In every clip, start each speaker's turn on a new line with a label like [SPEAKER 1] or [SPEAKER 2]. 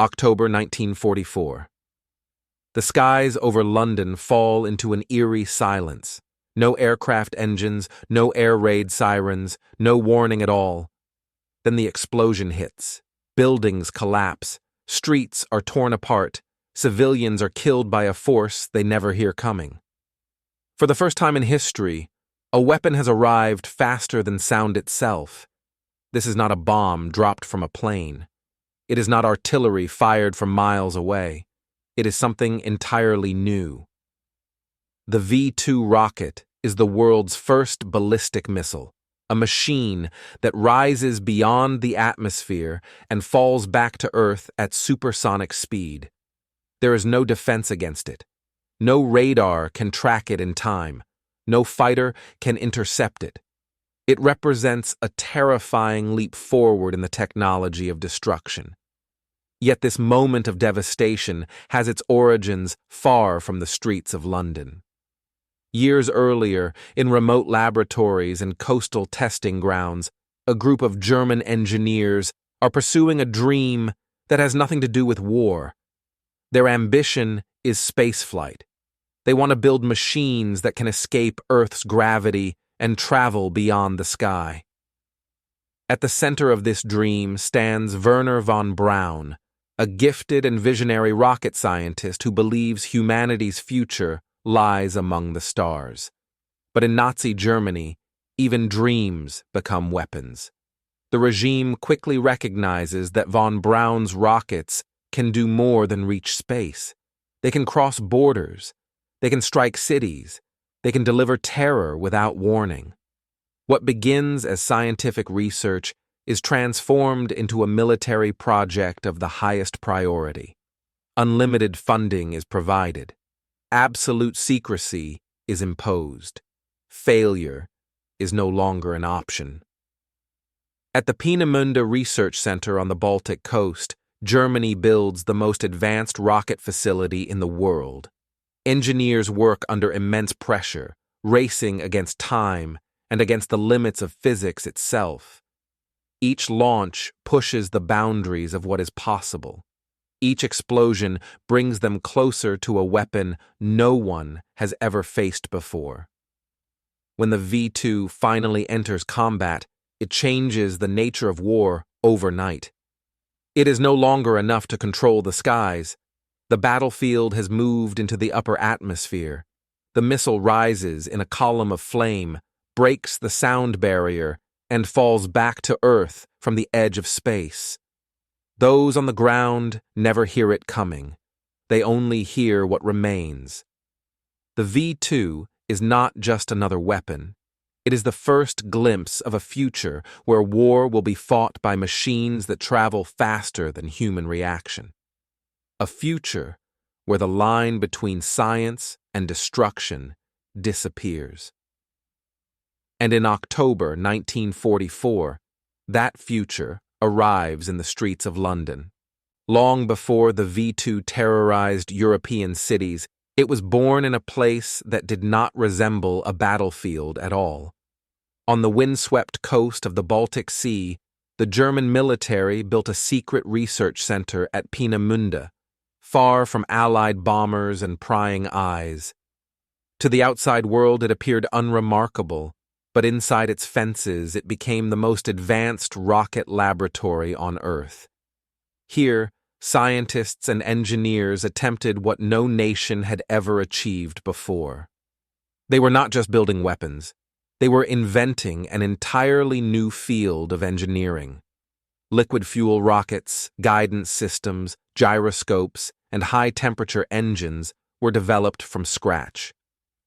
[SPEAKER 1] October 1944. The skies over London fall into an eerie silence. No aircraft engines, no air raid sirens, no warning at all. Then the explosion hits. Buildings collapse. Streets are torn apart. Civilians are killed by a force they never hear coming. For the first time in history, a weapon has arrived faster than sound itself. This is not a bomb dropped from a plane. It is not artillery fired from miles away. It is something entirely new. The V-2 rocket is the world's first ballistic missile, a machine that rises beyond the atmosphere and falls back to Earth at supersonic speed. There is no defense against it. No radar can track it in time. No fighter can intercept it. It represents a terrifying leap forward in the technology of destruction. Yet this moment of devastation has its origins far from the streets of London. Years earlier, in remote laboratories and coastal testing grounds, a group of German engineers are pursuing a dream that has nothing to do with war. Their ambition is spaceflight. They want to build machines that can escape Earth's gravity and travel beyond the sky. At the center of this dream stands Wernher von Braun, a gifted and visionary rocket scientist who believes humanity's future lies among the stars. But in Nazi Germany, even dreams become weapons. The regime quickly recognizes that von Braun's rockets can do more than reach space. They can cross borders. They can strike cities. They can deliver terror without warning. What begins as scientific research is transformed into a military project of the highest priority. Unlimited funding is provided. Absolute secrecy is imposed. Failure is no longer an option. At the Peenemünde Research Center on the Baltic coast, Germany builds the most advanced rocket facility in the world. Engineers work under immense pressure, racing against time and against the limits of physics itself. Each launch pushes the boundaries of what is possible. Each explosion brings them closer to a weapon no one has ever faced before. When the V-2 finally enters combat, it changes the nature of war overnight. It is no longer enough to control the skies. The battlefield has moved into the upper atmosphere. The missile rises in a column of flame, breaks the sound barrier, and falls back to Earth from the edge of space. Those on the ground never hear it coming. They only hear what remains. The V-2 is not just another weapon. It is the first glimpse of a future where war will be fought by machines that travel faster than human reaction. A future where the line between science and destruction disappears. And in October 1944, that future arrives in the streets of London. Long before the V-2 terrorized European cities, it was born in a place that did not resemble a battlefield at all. On the windswept coast of the Baltic Sea, the German military built a secret research center at Peenemünde, far from Allied bombers and prying eyes. To the outside world it appeared unremarkable, but inside its fences it became the most advanced rocket laboratory on Earth. Here, scientists and engineers attempted what no nation had ever achieved before. They were not just building weapons. They were inventing an entirely new field of engineering. Liquid fuel rockets, guidance systems, gyroscopes, and high-temperature engines were developed from scratch.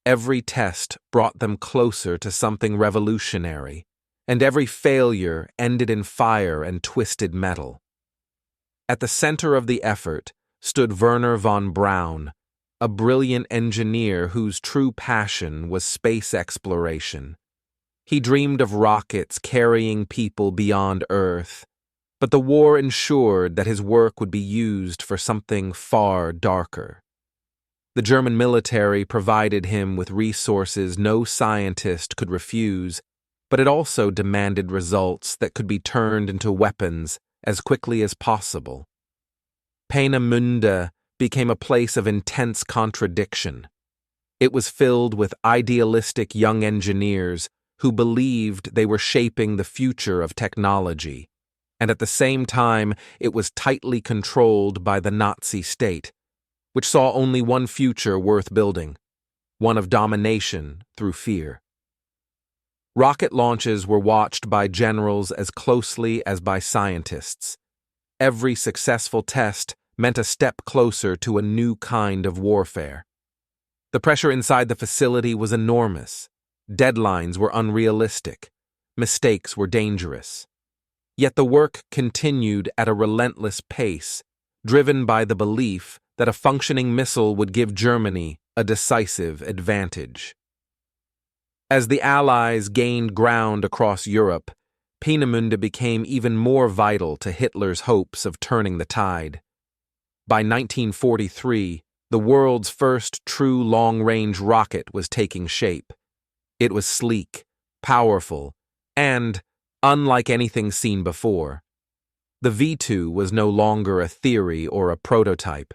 [SPEAKER 1] Every test brought them closer to something revolutionary, and every failure ended in fire and twisted metal. At the center of the effort stood Wernher von Braun, a brilliant engineer whose true passion was space exploration. He dreamed of rockets carrying people beyond Earth, but the war ensured that his work would be used for something far darker. The German military provided him with resources no scientist could refuse, but it also demanded results that could be turned into weapons as quickly as possible. Peenemünde became a place of intense contradiction. It was filled with idealistic young engineers who believed they were shaping the future of technology, and at the same time it was tightly controlled by the Nazi state, which saw only one future worth building, one of domination through fear. Rocket launches were watched by generals as closely as by scientists. Every successful test meant a step closer to a new kind of warfare. The pressure inside the facility was enormous. Deadlines were unrealistic. Mistakes were dangerous. Yet the work continued at a relentless pace, driven by the belief that a functioning missile would give Germany a decisive advantage. As the Allies gained ground across Europe, Peenemünde became even more vital to Hitler's hopes of turning the tide. By 1943, the world's first true long-range rocket was taking shape. It was sleek, powerful, and, unlike anything seen before, the V-2 was no longer a theory or a prototype.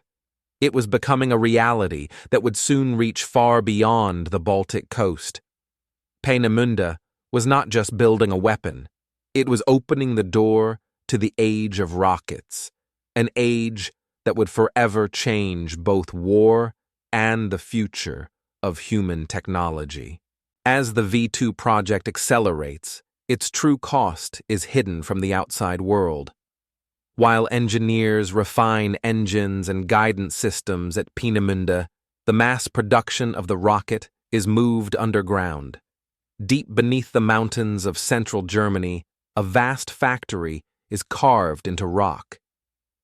[SPEAKER 1] It was becoming a reality that would soon reach far beyond the Baltic coast. Peenemünde was not just building a weapon, it was opening the door to the age of rockets, an age that would forever change both war and the future of human technology. As the V-2 project accelerates, its true cost is hidden from the outside world. While engineers refine engines and guidance systems at Peenemünde, the mass production of the rocket is moved underground. Deep beneath the mountains of central Germany, a vast factory is carved into rock.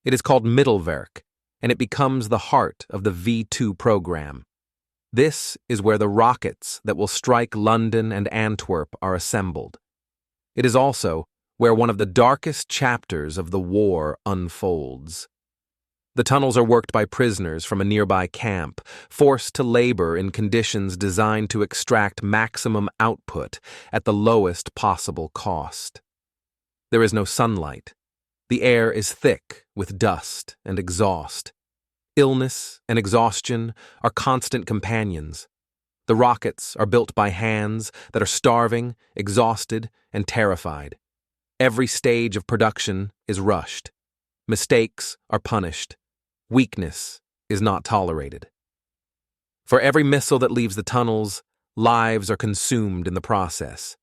[SPEAKER 1] It is called Mittelwerk, and it becomes the heart of the V-2 program. This is where the rockets that will strike London and Antwerp are assembled. It is also where one of the darkest chapters of the war unfolds. The tunnels are worked by prisoners from a nearby camp, forced to labor in conditions designed to extract maximum output at the lowest possible cost. There is no sunlight. The air is thick with dust and exhaust. Illness and exhaustion are constant companions. The rockets are built by hands that are starving, exhausted, and terrified. Every stage of production is rushed. Mistakes are punished. Weakness is not tolerated. For every missile that leaves the tunnels, lives are consumed in the process.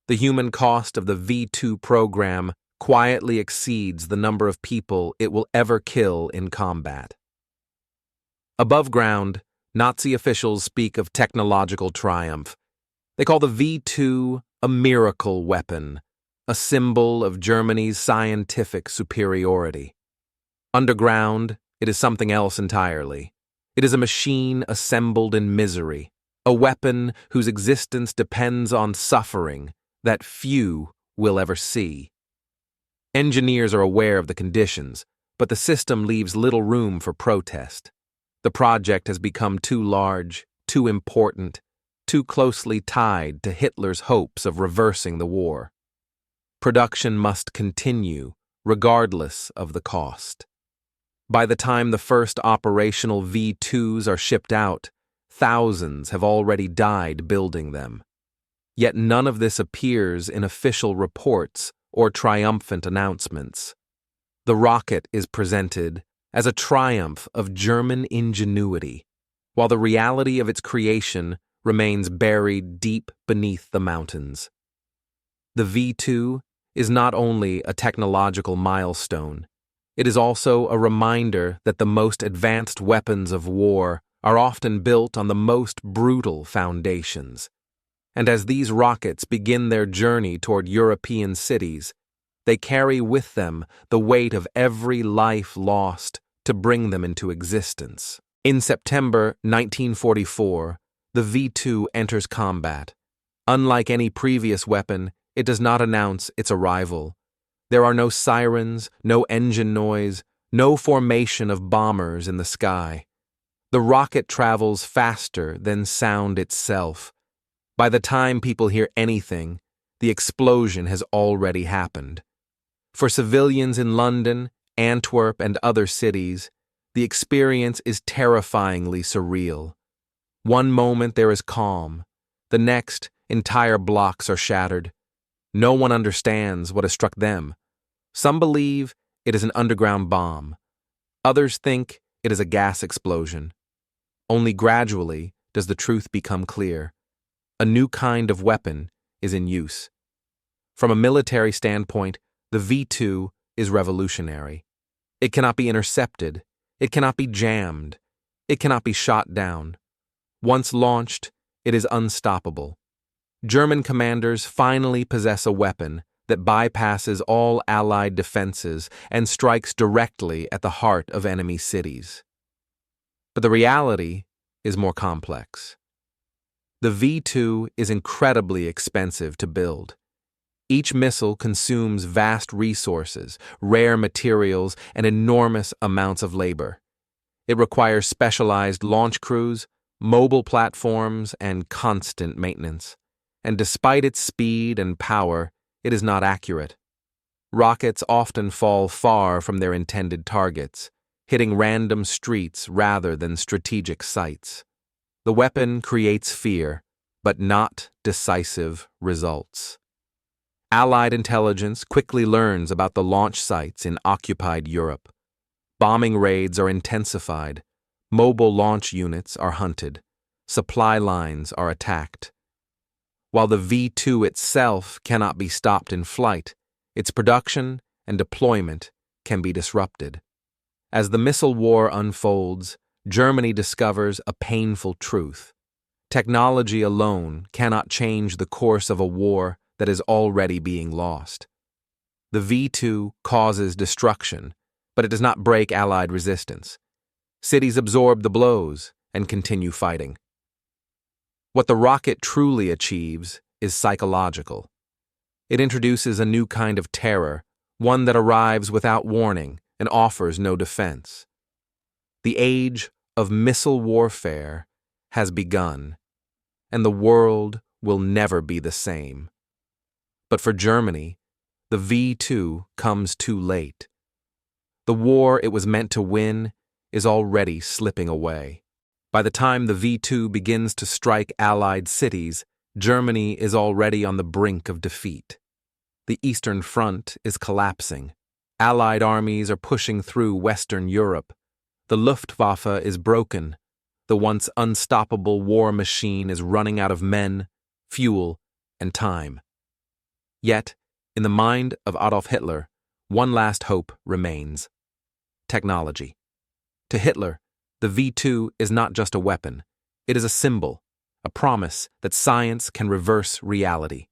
[SPEAKER 1] The human cost of the V-2 program quietly exceeds the number of people it will ever kill in combat. Above ground, Nazi officials speak of technological triumph. They call the V-2 a miracle weapon, a symbol of Germany's scientific superiority. Underground, it is something else entirely. It is a machine assembled in misery, a weapon whose existence depends on suffering that few will ever see. Engineers are aware of the conditions, but the system leaves little room for protest. The project has become too large, too important, too closely tied to Hitler's hopes of reversing the war. Production must continue, regardless of the cost. By the time the first operational V-2s are shipped out, thousands have already died building them. Yet none of this appears in official reports or triumphant announcements. The rocket is presented as a triumph of German ingenuity, while the reality of its creation remains buried deep beneath the mountains. The V-2 is not only a technological milestone, it is also a reminder that the most advanced weapons of war are often built on the most brutal foundations. And as these rockets begin their journey toward European cities, they carry with them the weight of every life lost to bring them into existence. In September 1944, the V-2 enters combat. Unlike any previous weapon, it does not announce its arrival. There are no sirens, no engine noise, no formation of bombers in the sky. The rocket travels faster than sound itself. By the time people hear anything, the explosion has already happened. For civilians in London, Antwerp, and other cities, the experience is terrifyingly surreal. One moment there is calm, the next, entire blocks are shattered. No one understands what has struck them. Some believe it is an underground bomb. Others think it is a gas explosion. Only gradually does the truth become clear. A new kind of weapon is in use. From a military standpoint, the V-2 is revolutionary. It cannot be intercepted. It cannot be jammed. It cannot be shot down. Once launched, it is unstoppable. German commanders finally possess a weapon that bypasses all Allied defenses and strikes directly at the heart of enemy cities. But the reality is more complex. The V-2 is incredibly expensive to build. Each missile consumes vast resources, rare materials, and enormous amounts of labor. It requires specialized launch crews, mobile platforms, and constant maintenance. And despite its speed and power, it is not accurate. Rockets often fall far from their intended targets, hitting random streets rather than strategic sites. The weapon creates fear, but not decisive results. Allied intelligence quickly learns about the launch sites in occupied Europe. Bombing raids are intensified. Mobile launch units are hunted. Supply lines are attacked. While the V-2 itself cannot be stopped in flight, its production and deployment can be disrupted. As the missile war unfolds, Germany discovers a painful truth. Technology alone cannot change the course of a war that is already being lost. The V-2 causes destruction, but it does not break Allied resistance. Cities absorb the blows and continue fighting. What the rocket truly achieves is psychological. It introduces a new kind of terror, one that arrives without warning and offers no defense. The age of missile warfare has begun, and the world will never be the same. But for Germany, the V-2 comes too late. The war it was meant to win is already slipping away. By the time the V-2 begins to strike Allied cities, Germany is already on the brink of defeat. The Eastern Front is collapsing. Allied armies are pushing through Western Europe. The Luftwaffe is broken. The once unstoppable war machine is running out of men, fuel, and time. Yet, in the mind of Adolf Hitler, one last hope remains: technology. To Hitler, the V-2 is not just a weapon. It is a symbol, a promise that science can reverse reality.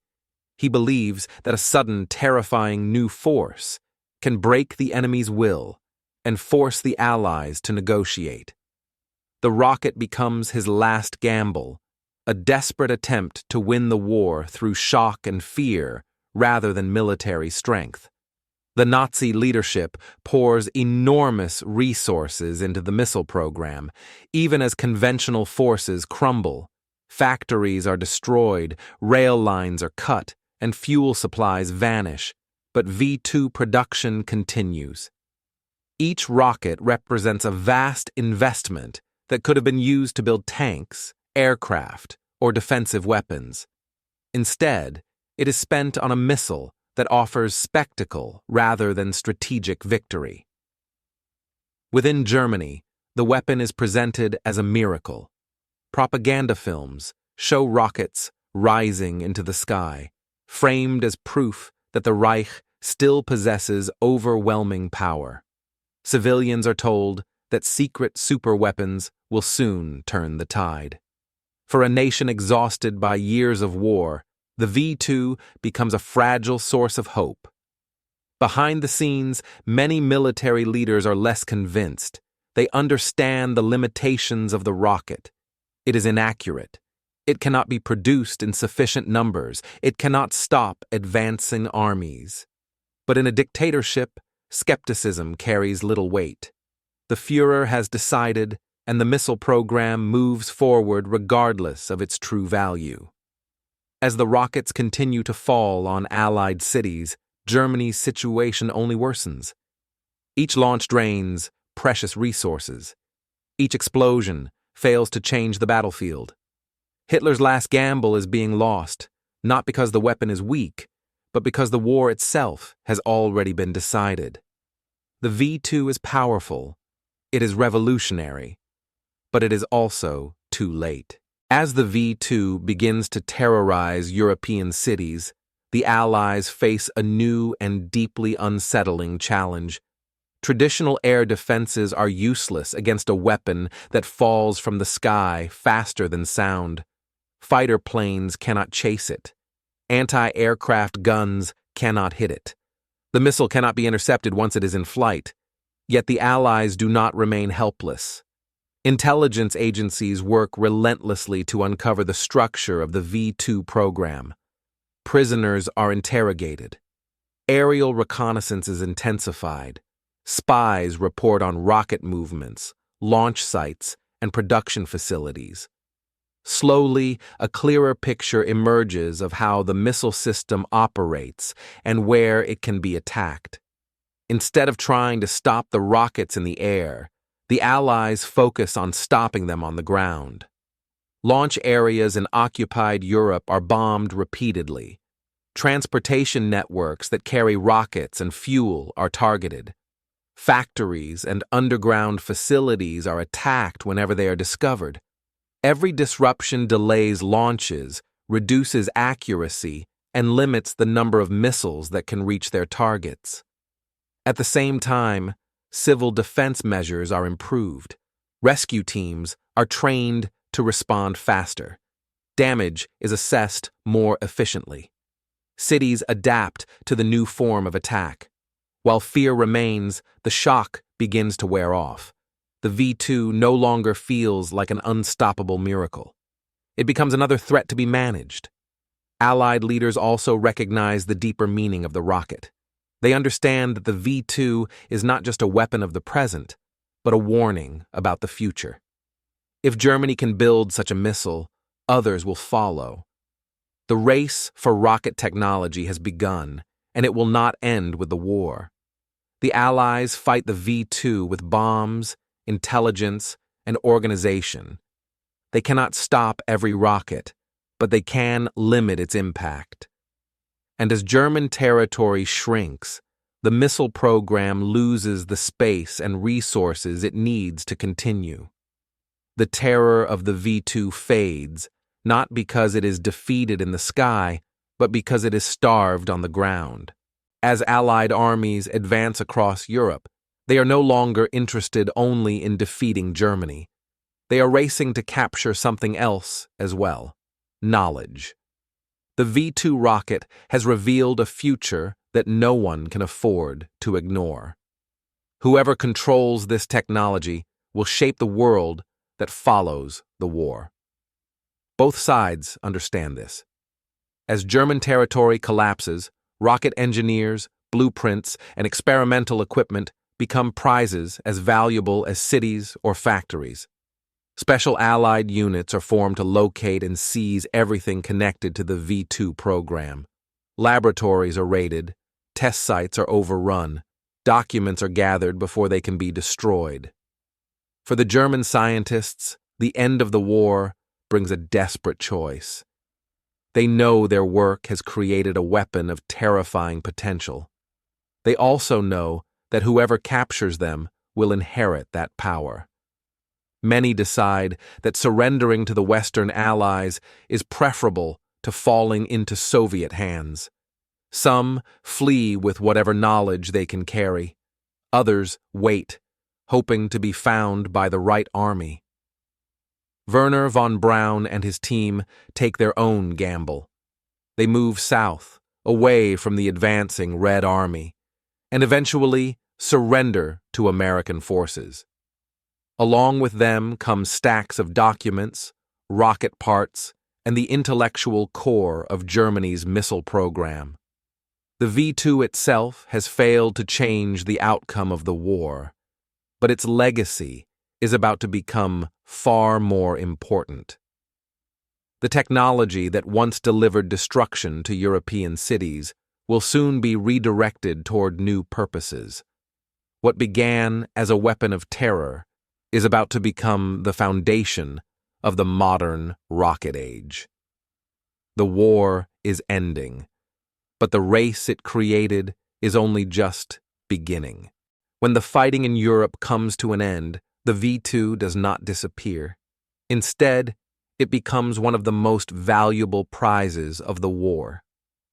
[SPEAKER 1] He believes that a sudden, terrifying new force can break the enemy's will and force the Allies to negotiate. The rocket becomes his last gamble, a desperate attempt to win the war through shock and fear rather than military strength. The Nazi leadership pours enormous resources into the missile program, even as conventional forces crumble. Factories are destroyed, rail lines are cut, and fuel supplies vanish, but V-2 production continues. Each rocket represents a vast investment that could have been used to build tanks, aircraft, or defensive weapons. Instead, it is spent on a missile that offers spectacle rather than strategic victory. Within Germany, the weapon is presented as a miracle. Propaganda films show rockets rising into the sky, framed as proof that the Reich still possesses overwhelming power. Civilians are told that secret superweapons will soon turn the tide. For a nation exhausted by years of war, the V-2 becomes a fragile source of hope. Behind the scenes, many military leaders are less convinced. They understand the limitations of the rocket. It is inaccurate. It cannot be produced in sufficient numbers. It cannot stop advancing armies. But in a dictatorship, skepticism carries little weight. The Führer has decided, and the missile program moves forward regardless of its true value. As the rockets continue to fall on Allied cities, Germany's situation only worsens. Each launch drains precious resources. Each explosion fails to change the battlefield. Hitler's last gamble is being lost, not because the weapon is weak, but because the war itself has already been decided. The V-2 is powerful, it is revolutionary, but it is also too late. As the V-2 begins to terrorize European cities, the Allies face a new and deeply unsettling challenge. Traditional air defenses are useless against a weapon that falls from the sky faster than sound. Fighter planes cannot chase it. Anti-aircraft guns cannot hit it. The missile cannot be intercepted once it is in flight. Yet the Allies do not remain helpless. Intelligence agencies work relentlessly to uncover the structure of the V-2 program. Prisoners are interrogated. Aerial reconnaissance is intensified. Spies report on rocket movements, launch sites, and production facilities. Slowly, a clearer picture emerges of how the missile system operates and where it can be attacked. Instead of trying to stop the rockets in the air, the Allies focus on stopping them on the ground. Launch areas in occupied Europe are bombed repeatedly. Transportation networks that carry rockets and fuel are targeted. Factories and underground facilities are attacked whenever they are discovered. Every disruption delays launches, reduces accuracy, and limits the number of missiles that can reach their targets. At the same time, civil defense measures are improved. Rescue teams are trained to respond faster. Damage is assessed more efficiently. Cities adapt to the new form of attack. While fear remains, the shock begins to wear off. The V-2 no longer feels like an unstoppable miracle. It becomes another threat to be managed. Allied leaders also recognize the deeper meaning of the rocket. They understand that the V-2 is not just a weapon of the present, but a warning about the future. If Germany can build such a missile, others will follow. The race for rocket technology has begun, and it will not end with the war. The Allies fight the V-2 with bombs, intelligence, and organization. They cannot stop every rocket, but they can limit its impact. And as German territory shrinks, the missile program loses the space and resources it needs to continue. The terror of the V-2 fades, not because it is defeated in the sky, but because it is starved on the ground. As Allied armies advance across Europe, they are no longer interested only in defeating Germany. They are racing to capture something else as well: knowledge. The V-2 rocket has revealed a future that no one can afford to ignore. Whoever controls this technology will shape the world that follows the war. Both sides understand this. As German territory collapses, rocket engineers, blueprints, and experimental equipment become prizes as valuable as cities or factories. Special Allied units are formed to locate and seize everything connected to the V-2 program. Laboratories are raided, test sites are overrun, documents are gathered before they can be destroyed. For the German scientists, the end of the war brings a desperate choice. They know their work has created a weapon of terrifying potential. They also know that whoever captures them will inherit that power. Many decide that surrendering to the Western Allies is preferable to falling into Soviet hands. Some flee with whatever knowledge they can carry. Others wait, hoping to be found by the right army. Werner von Braun and his team take their own gamble. They move south, away from the advancing Red Army, and eventually surrender to American forces. Along with them come stacks of documents, rocket parts, and the intellectual core of Germany's missile program. The V-2 itself has failed to change the outcome of the war, but its legacy is about to become far more important. The technology that once delivered destruction to European cities will soon be redirected toward new purposes. What began as a weapon of terror is about to become the foundation of the modern rocket age. The war is ending, but the race it created is only just beginning. When the fighting in Europe comes to an end, the V-2 does not disappear. Instead, it becomes one of the most valuable prizes of the war.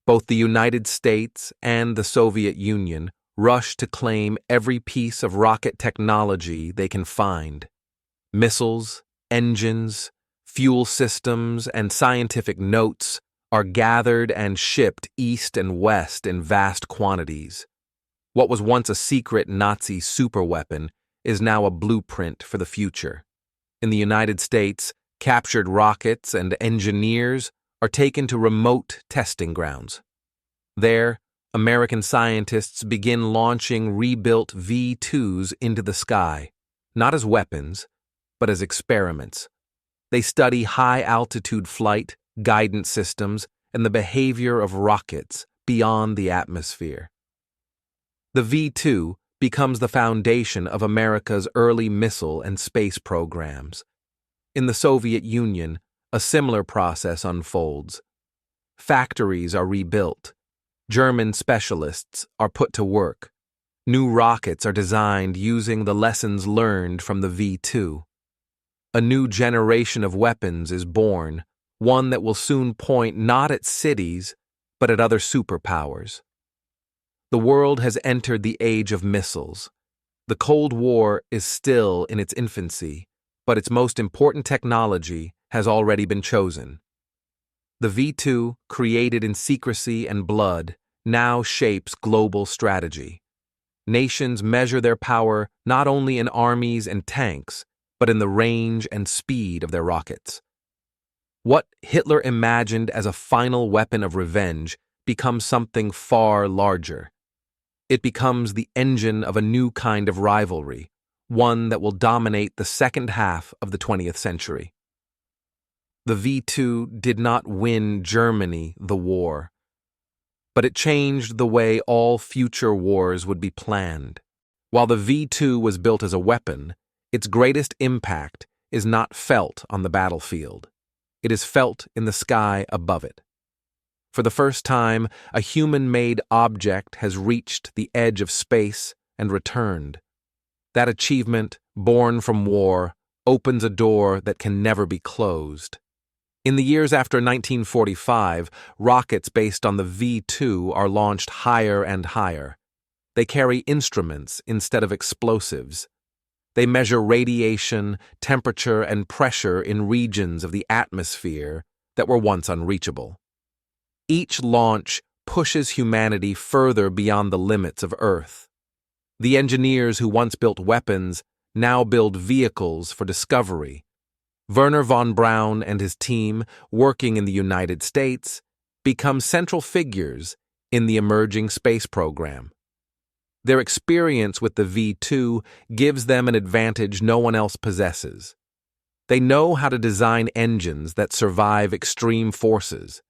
[SPEAKER 1] Both the United States and the Soviet Union rush to claim every piece of rocket technology they can find. Missiles, engines, fuel systems, and scientific notes are gathered and shipped east and west in vast quantities. What was once a secret Nazi superweapon is now a blueprint for the future. In the United States, captured rockets and engineers are taken to remote testing grounds. There, American scientists begin launching rebuilt V-2s into the sky, not as weapons, but as experiments. They study high-altitude flight, guidance systems, and the behavior of rockets beyond the atmosphere. The V-2 becomes the foundation of America's early missile and space programs. In the Soviet Union, a similar process unfolds. Factories are rebuilt. German specialists are put to work. New rockets are designed using the lessons learned from the V-2. A new generation of weapons is born, one that will soon point not at cities, but at other superpowers. The world has entered the age of missiles. The Cold War is still in its infancy, but its most important technology has already been chosen. The V-2, created in secrecy and blood, now shapes global strategy. Nations measure their power not only in armies and tanks, but in the range and speed of their rockets. What Hitler imagined as a final weapon of revenge becomes something far larger. It becomes the engine of a new kind of rivalry, one that will dominate the second half of the 20th century. The V-2 did not win Germany the war, but it changed the way all future wars would be planned. While the V-2 was built as a weapon, its greatest impact is not felt on the battlefield. It is felt in the sky above it. For the first time, a human-made object has reached the edge of space and returned. That achievement, born from war, opens a door that can never be closed. In the years after 1945, rockets based on the V-2 are launched higher and higher. They carry instruments instead of explosives. They measure radiation, temperature, and pressure in regions of the atmosphere that were once unreachable. Each launch pushes humanity further beyond the limits of Earth. The engineers who once built weapons now build vehicles for discovery. Wernher von Braun and his team, working in the United States, become central figures in the emerging space program. Their experience with the V-2 gives them an advantage no one else possesses. They know how to design engines that survive extreme forces.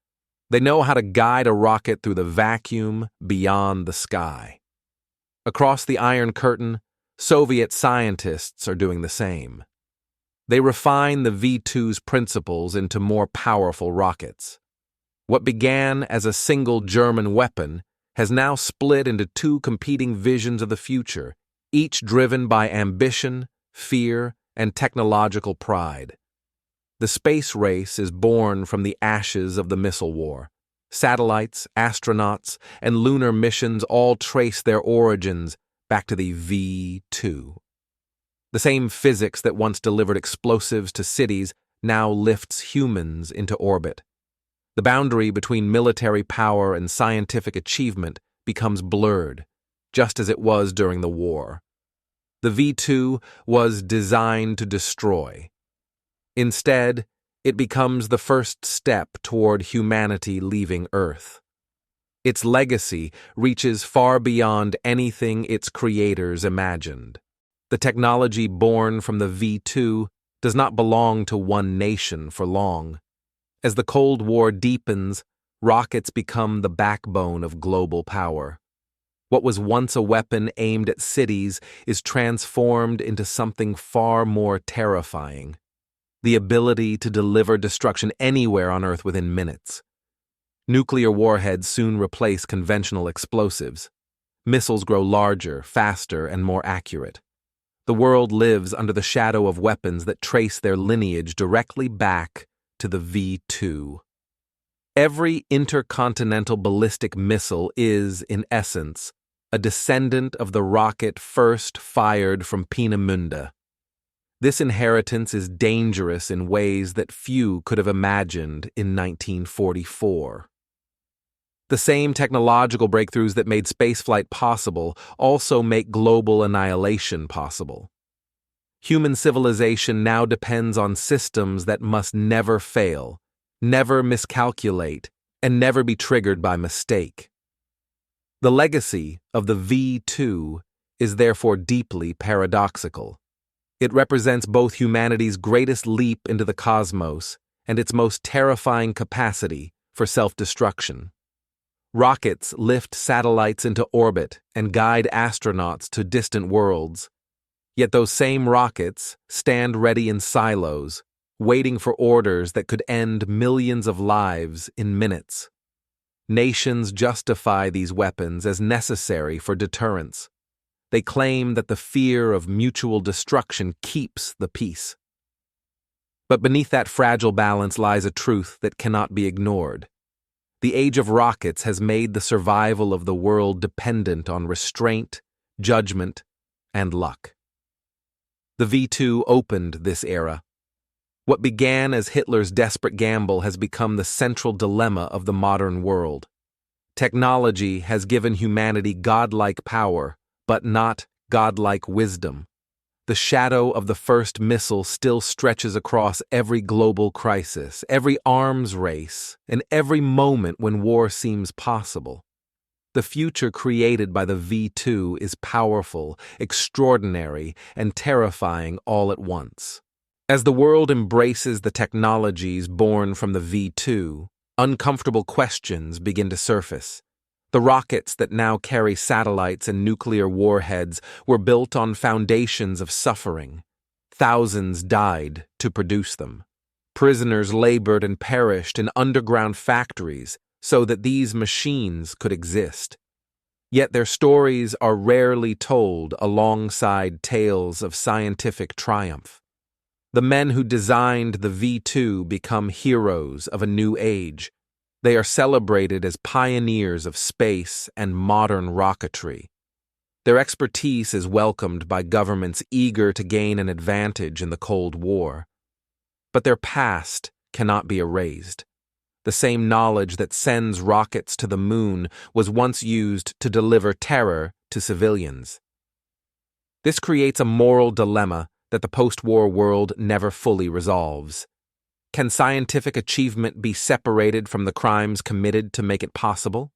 [SPEAKER 1] They know how to guide a rocket through the vacuum beyond the sky. Across the Iron Curtain, Soviet scientists are doing the same. They refine the V-2's principles into more powerful rockets. What began as a single German weapon has now split into two competing visions of the future, each driven by ambition, fear, and technological pride. The space race is born from the ashes of the missile war. Satellites, astronauts, and lunar missions all trace their origins back to the V-2. The same physics that once delivered explosives to cities now lifts humans into orbit. The boundary between military power and scientific achievement becomes blurred, just as it was during the war. The V-2 was designed to destroy. Instead, it becomes the first step toward humanity leaving Earth. Its legacy reaches far beyond anything its creators imagined. The technology born from the V-2 does not belong to one nation for long. As the Cold War deepens, rockets become the backbone of global power. What was once a weapon aimed at cities is transformed into something far more terrifying: the ability to deliver destruction anywhere on Earth within minutes. Nuclear warheads soon replace conventional explosives. Missiles grow larger, faster, and more accurate. The world lives under the shadow of weapons that trace their lineage directly back to the V-2. Every intercontinental ballistic missile is, in essence, a descendant of the rocket first fired from Peenemünde. This inheritance is dangerous in ways that few could have imagined in 1944. The same technological breakthroughs that made spaceflight possible also make global annihilation possible. Human civilization now depends on systems that must never fail, never miscalculate, and never be triggered by mistake. The legacy of the V-2 is therefore deeply paradoxical. It represents both humanity's greatest leap into the cosmos and its most terrifying capacity for self-destruction. Rockets lift satellites into orbit and guide astronauts to distant worlds. Yet those same rockets stand ready in silos, waiting for orders that could end millions of lives in minutes. Nations justify these weapons as necessary for deterrence. They claim that the fear of mutual destruction keeps the peace. But beneath that fragile balance lies a truth that cannot be ignored. The age of rockets has made the survival of the world dependent on restraint, judgment, and luck. The V-2 opened this era. What began as Hitler's desperate gamble has become the central dilemma of the modern world. Technology has given humanity godlike power, but not godlike wisdom. The shadow of the first missile still stretches across every global crisis, every arms race, and every moment when war seems possible. The future created by the V-2 is powerful, extraordinary, and terrifying all at once. As the world embraces the technologies born from the V-2, uncomfortable questions begin to surface. The rockets that now carry satellites and nuclear warheads were built on foundations of suffering. Thousands died to produce them. Prisoners labored and perished in underground factories so that these machines could exist. Yet their stories are rarely told alongside tales of scientific triumph. The men who designed the V-2 become heroes of a new age. They are celebrated as pioneers of space and modern rocketry. Their expertise is welcomed by governments eager to gain an advantage in the Cold War. But their past cannot be erased. The same knowledge that sends rockets to the moon was once used to deliver terror to civilians. This creates a moral dilemma that the post-war world never fully resolves. Can scientific achievement be separated from the crimes committed to make it possible?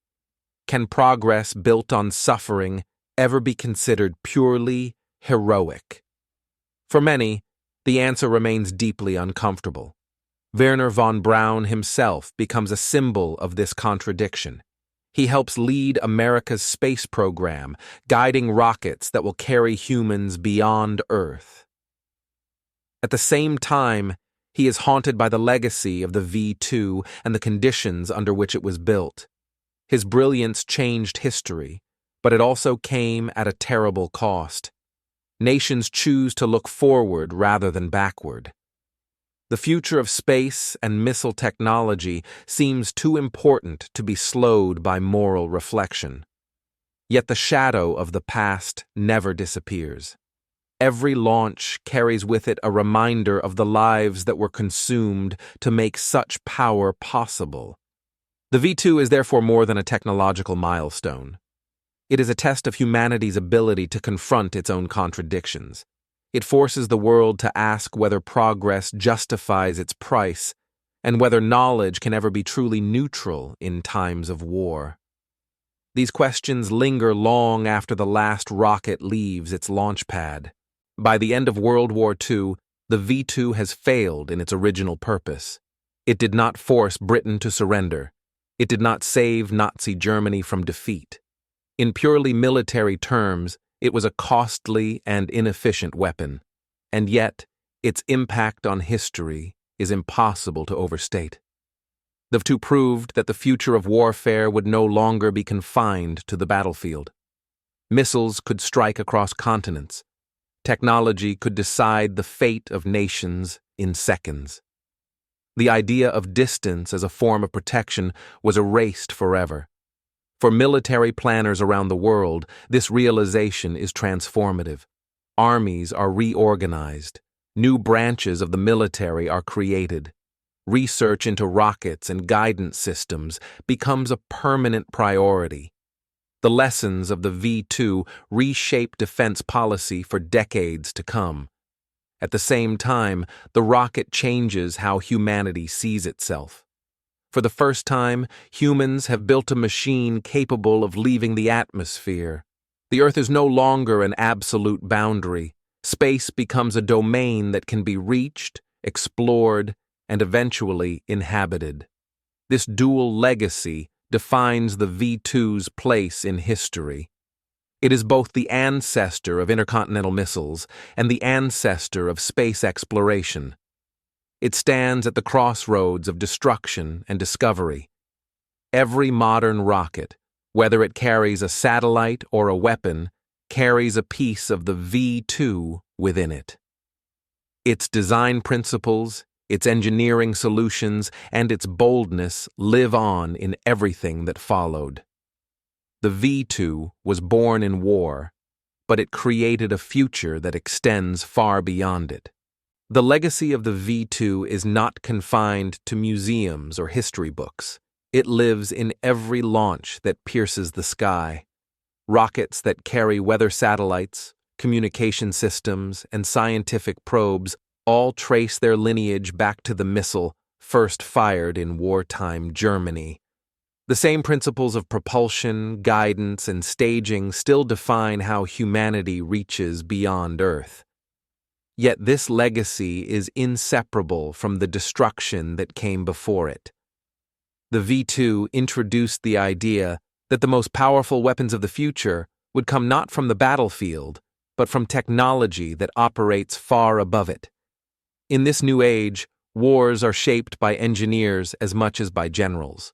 [SPEAKER 1] Can progress built on suffering ever be considered purely heroic? For many, the answer remains deeply uncomfortable. Wernher von Braun himself becomes a symbol of this contradiction. He helps lead America's space program, guiding rockets that will carry humans beyond Earth. At the same time, he is haunted by the legacy of the V-2 and the conditions under which it was built. His brilliance changed history, but it also came at a terrible cost. Nations choose to look forward rather than backward. The future of space and missile technology seems too important to be slowed by moral reflection. Yet the shadow of the past never disappears. Every launch carries with it a reminder of the lives that were consumed to make such power possible. The V-2 is therefore more than a technological milestone. It is a test of humanity's ability to confront its own contradictions. It forces the world to ask whether progress justifies its price, and whether knowledge can ever be truly neutral in times of war. These questions linger long after the last rocket leaves its launch pad. By the end of World War II, the V-2 has failed in its original purpose. It did not force Britain to surrender. It did not save Nazi Germany from defeat. In purely military terms, it was a costly and inefficient weapon, and yet its impact on history is impossible to overstate. The V-2 proved that the future of warfare would no longer be confined to the battlefield. Missiles could strike across continents. Technology could decide the fate of nations in seconds. The idea of distance as a form of protection was erased forever. For military planners around the world, this realization is transformative. Armies are reorganized. New branches of the military are created. Research into rockets and guidance systems becomes a permanent priority. The lessons of the V-2 reshape defense policy for decades to come. At the same time, the rocket changes how humanity sees itself. For the first time, humans have built a machine capable of leaving the atmosphere. The Earth is no longer an absolute boundary. Space becomes a domain that can be reached, explored, and eventually inhabited. This dual legacy defines the V-2's place in history. It is both the ancestor of intercontinental missiles and the ancestor of space exploration. It stands at the crossroads of destruction and discovery. Every modern rocket, whether it carries a satellite or a weapon, carries a piece of the V-2 within it. Its design principles, its engineering solutions, and its boldness live on in everything that followed. The V-2 was born in war, but it created a future that extends far beyond it. The legacy of the V-2 is not confined to museums or history books. It lives in every launch that pierces the sky. Rockets that carry weather satellites, communication systems, and scientific probes all trace their lineage back to the missile first fired in wartime Germany. The same principles of propulsion, guidance, and staging still define how humanity reaches beyond Earth. Yet this legacy is inseparable from the destruction that came before it. The V-2 introduced the idea that the most powerful weapons of the future would come not from the battlefield, but from technology that operates far above it. In this new age, wars are shaped by engineers as much as by generals.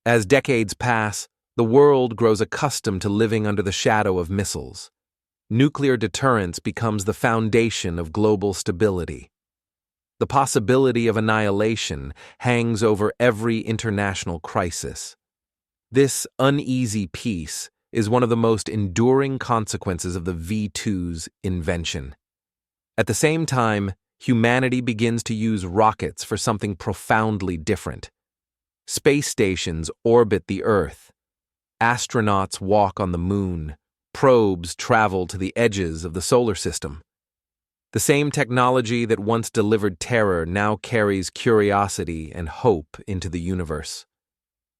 [SPEAKER 1] As decades pass, the world grows accustomed to living under the shadow of missiles. Nuclear deterrence becomes the foundation of global stability. The possibility of annihilation hangs over every international crisis. This uneasy peace is one of the most enduring consequences of the V-2's invention. At the same time, humanity begins to use rockets for something profoundly different. Space stations orbit the Earth. Astronauts walk on the moon. Probes travel to the edges of the solar system. The same technology that once delivered terror now carries curiosity and hope into the universe.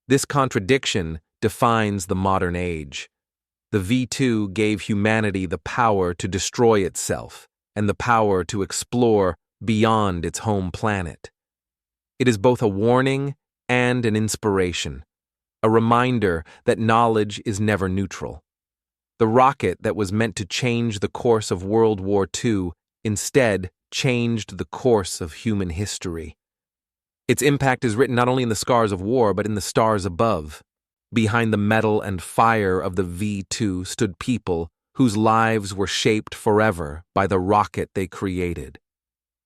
[SPEAKER 1] This contradiction defines the modern age. The V-2 gave humanity the power to destroy itself and the power to explore beyond its home planet. It is both a warning and an inspiration, a reminder that knowledge is never neutral. The rocket that was meant to change the course of World War II instead changed the course of human history. Its impact is written not only in the scars of war, but in the stars above. Behind the metal and fire of the V-2 stood people whose lives were shaped forever by the rocket they created.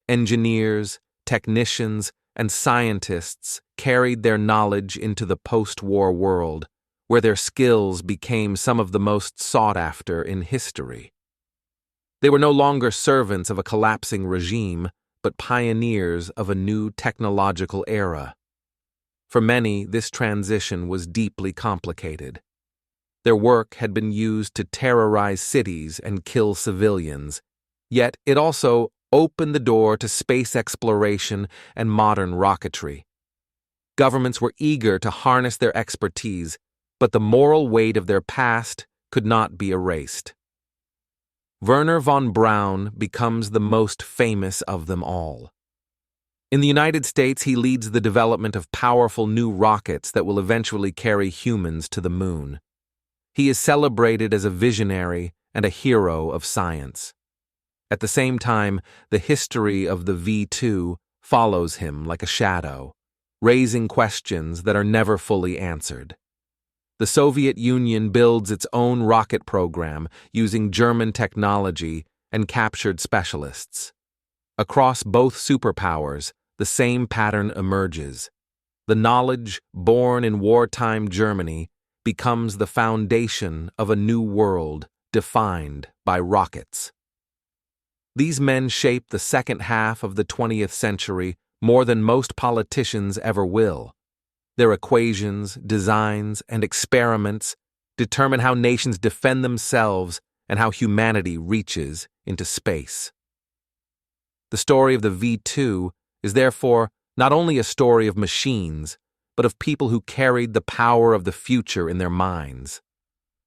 [SPEAKER 1] Engineers, technicians, and scientists carried their knowledge into the post-war world, where their skills became some of the most sought after in history. They were no longer servants of a collapsing regime, but pioneers of a new technological era. For many, this transition was deeply complicated. Their work had been used to terrorize cities and kill civilians, yet it also opened the door to space exploration and modern rocketry. Governments were eager to harness their expertise, but the moral weight of their past could not be erased. Wernher von Braun becomes the most famous of them all. In the United States, he leads the development of powerful new rockets that will eventually carry humans to the moon. He is celebrated as a visionary and a hero of science. At the same time, the history of the V-2 follows him like a shadow, raising questions that are never fully answered. The Soviet Union builds its own rocket program using German technology and captured specialists. Across both superpowers, the same pattern emerges. The knowledge born in wartime Germany becomes the foundation of a new world defined by rockets. These men shape the second half of the 20th century more than most politicians ever will. Their equations, designs, and experiments determine how nations defend themselves and how humanity reaches into space. The story of the V-2 is therefore not only a story of machines, but of people who carried the power of the future in their minds.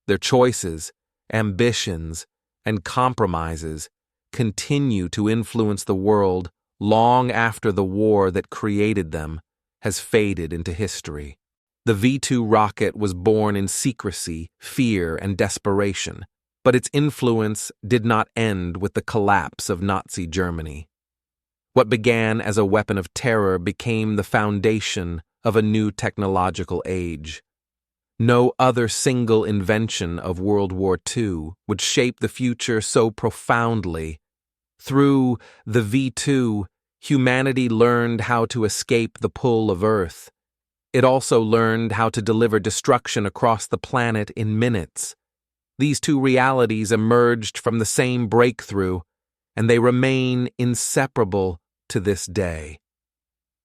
[SPEAKER 1] Their choices, ambitions, and compromises continue to influence the world long after the war that created them has faded into history. The V-2 rocket was born in secrecy, fear, and desperation, but its influence did not end with the collapse of Nazi Germany. What began as a weapon of terror became the foundation of a new technological age. No other single invention of World War II would shape the future so profoundly. Through the V-2, humanity learned how to escape the pull of Earth. It also learned how to deliver destruction across the planet in minutes. These two realities emerged from the same breakthrough, and they remain inseparable to this day.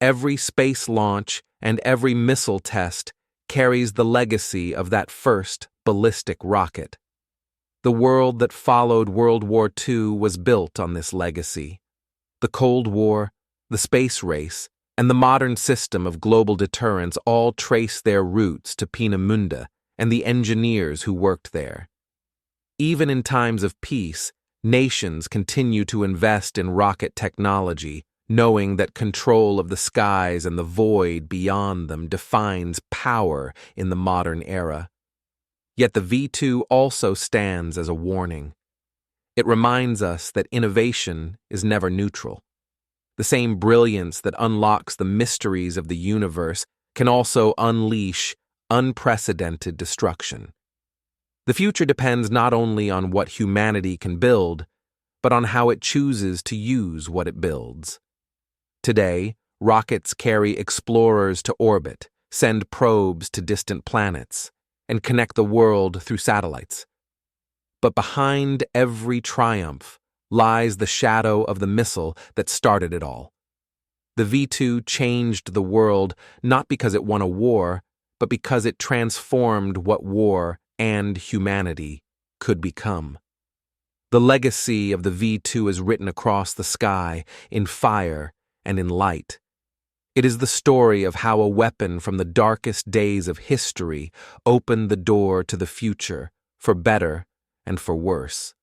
[SPEAKER 1] Every space launch and every missile test carries the legacy of that first ballistic rocket. The world that followed World War II was built on this legacy. The Cold War, the space race, and the modern system of global deterrence all trace their roots to Peenemünde and the engineers who worked there. Even in times of peace, nations continue to invest in rocket technology, knowing that control of the skies and the void beyond them defines power in the modern era. Yet the V-2 also stands as a warning. It reminds us that innovation is never neutral. The same brilliance that unlocks the mysteries of the universe can also unleash unprecedented destruction. The future depends not only on what humanity can build, but on how it chooses to use what it builds. Today, rockets carry explorers to orbit, send probes to distant planets, and connect the world through satellites. But behind every triumph lies the shadow of the missile that started it all. The V-2 changed the world not because it won a war, but because it transformed what war and humanity could become. The legacy of the V-2 is written across the sky, in fire and in light. It is the story of how a weapon from the darkest days of history opened the door to the future, for better and for worse.